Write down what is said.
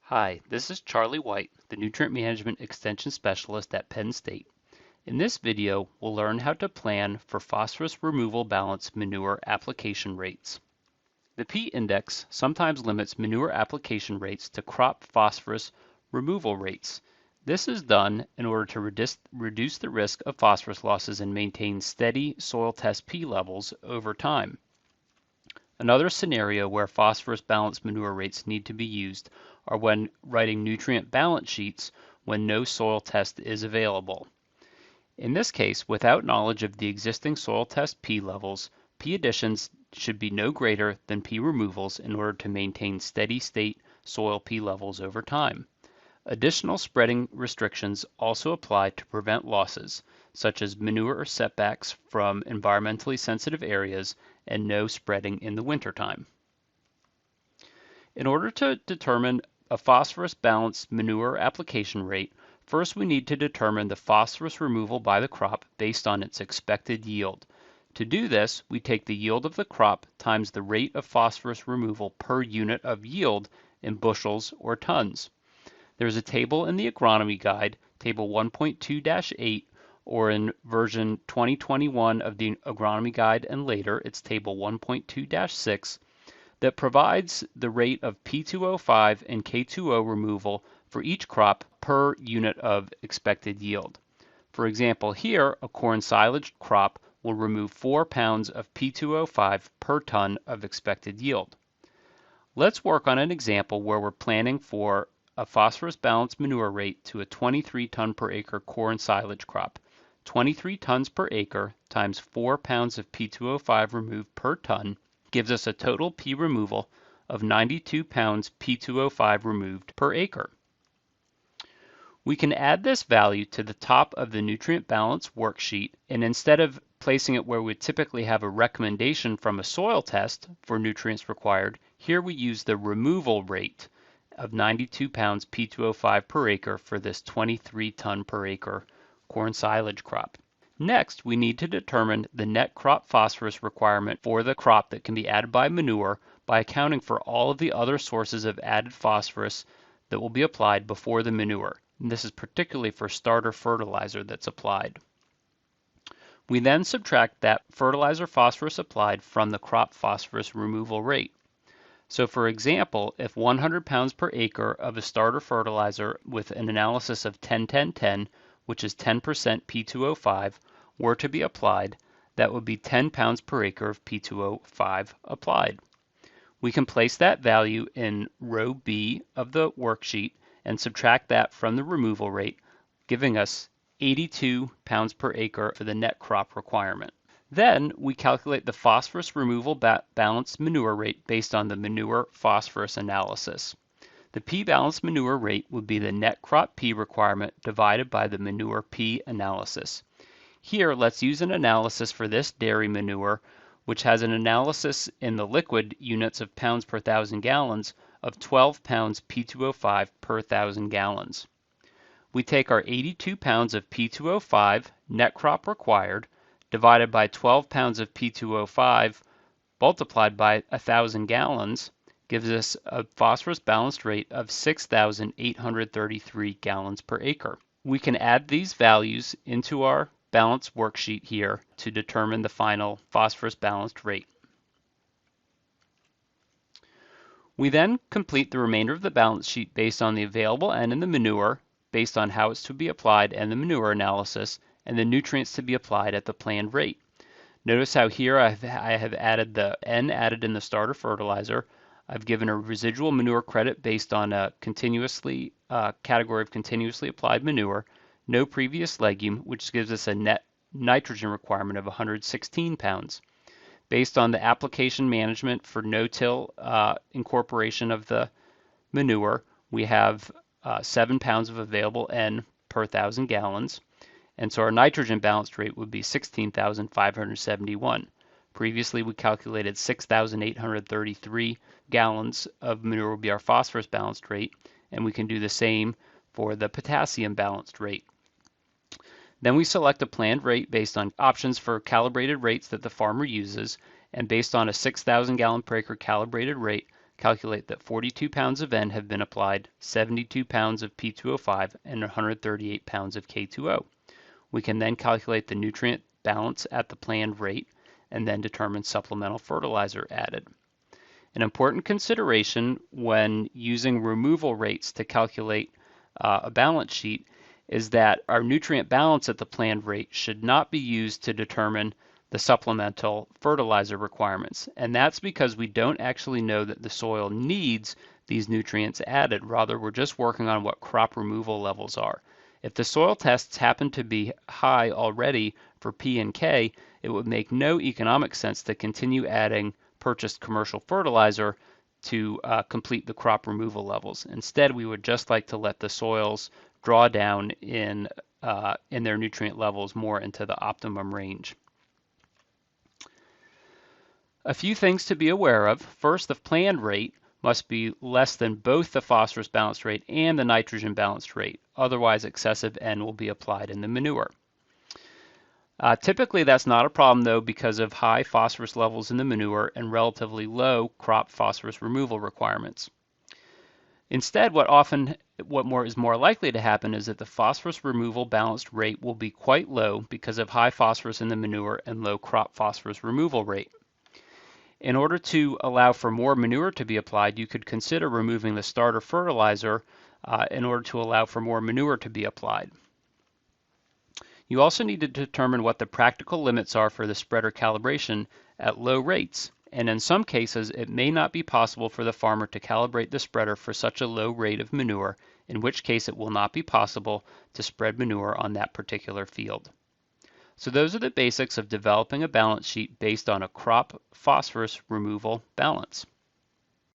Hi, this is Charlie White, the Nutrient Management Extension Specialist at Penn State. In this video, we'll learn how to plan for phosphorus removal balance manure application rates. The P index sometimes limits manure application rates to crop phosphorus removal rates. This is done in order to reduce the risk of phosphorus losses and maintain steady soil test P levels over time. Another scenario where phosphorus balance manure rates need to be used are when writing nutrient balance sheets when no soil test is available. In this case, without knowledge of the existing soil test P levels, P additions should be no greater than P removals in order to maintain steady state soil P levels over time. Additional spreading restrictions also apply to prevent losses, such as manure setbacks from environmentally sensitive areas and no spreading in the wintertime. In order to determine a phosphorus balanced manure application rate, first we need to determine the phosphorus removal by the crop based on its expected yield. To do this, we take the yield of the crop times the rate of phosphorus removal per unit of yield in bushels or tons. There's a table in the agronomy guide, table 1.2-8, or in version 2021 of the agronomy guide and later, it's table 1.2-6, that provides the rate of P2O5 and K2O removal for each crop per unit of expected yield. For example, here, a corn silage crop will remove 4 pounds of P2O5 per ton of expected yield. Let's work on an example where we're planning for a phosphorus balanced manure rate to a 23 ton per acre corn silage crop. 23 tons per acre times 4 pounds of P2O5 removed per ton gives us a total P removal of 92 pounds P2O5 removed per acre. We can add this value to the top of the nutrient balance worksheet, and instead of placing it where we typically have a recommendation from a soil test for nutrients required, here we use the removal rate of 92 pounds P2O5 per acre for this 23 ton per acre corn silage crop. Next, we need to determine the net crop phosphorus requirement for the crop that can be added by manure by accounting for all of the other sources of added phosphorus that will be applied before the manure. And this is particularly for starter fertilizer that's applied. We then subtract that fertilizer phosphorus applied from the crop phosphorus removal rate. So for example, if 100 pounds per acre of a starter fertilizer with an analysis of 10-10-10, which is 10% P2O5, were to be applied, that would be 10 pounds per acre of P2O5 applied. We can place that value in row B of the worksheet and subtract that from the removal rate, giving us 82 pounds per acre for the net crop requirement. Then we calculate the phosphorus removal balanced manure rate based on the manure phosphorus analysis. The P-balanced manure rate would be the net crop P requirement divided by the manure P analysis. Here, let's use an analysis for this dairy manure, which has an analysis in the liquid units of pounds per 1,000 gallons of 12 pounds P2O5 per 1,000 gallons. We take our 82 pounds of P2O5, net crop required, divided by 12 pounds of P2O5 multiplied by 1,000 gallons, gives us a phosphorus balanced rate of 6,833 gallons per acre. We can add these values into our balance worksheet here to determine the final phosphorus balanced rate. We then complete the remainder of the balance sheet based on the available N in the manure, based on how it's to be applied and the manure analysis, and the nutrients to be applied at the planned rate. Notice how here I have added the N added in the starter fertilizer. I've given a residual manure credit based on a category of continuously applied manure, no previous legume, which gives us a net nitrogen requirement of 116 pounds. Based on the application management for no-till incorporation of the manure, we have 7 pounds of available N per 1,000 gallons. And so our nitrogen balanced rate would be 16,571. Previously, we calculated 6,833 gallons of manure would be our phosphorus balanced rate, and we can do the same for the potassium balanced rate. Then we select a planned rate based on options for calibrated rates that the farmer uses, and based on a 6,000 gallon per acre calibrated rate, calculate that 42 pounds of N have been applied, 72 pounds of P2O5, and 138 pounds of K2O. We can then calculate the nutrient balance at the planned rate and then determine supplemental fertilizer added. An important consideration when using removal rates to calculate a balance sheet is that our nutrient balance at the planned rate should not be used to determine the supplemental fertilizer requirements. And that's because we don't actually know that the soil needs these nutrients added. Rather, we're just working on what crop removal levels are. If the soil tests happen to be high already for P and K, it would make no economic sense to continue adding purchased commercial fertilizer to complete the crop removal levels. Instead, we would just like to let the soils draw down in their nutrient levels more into the optimum range. A few things to be aware of. First, the planned rate must be less than both the phosphorus balanced rate and the nitrogen balanced rate. Otherwise, excessive N will be applied in the manure. Typically, that's not a problem, though, because of high phosphorus levels in the manure and relatively low crop phosphorus removal requirements. Instead, what is more likely to happen is that the phosphorus removal balanced rate will be quite low because of high phosphorus in the manure and low crop phosphorus removal rate. In order to allow for more manure to be applied, you could consider removing the starter fertilizer in order to allow for more manure to be applied. You also need to determine what the practical limits are for the spreader calibration at low rates, and in some cases it may not be possible for the farmer to calibrate the spreader for such a low rate of manure, in which case it will not be possible to spread manure on that particular field. So those are the basics of developing a balance sheet based on a crop phosphorus removal balance.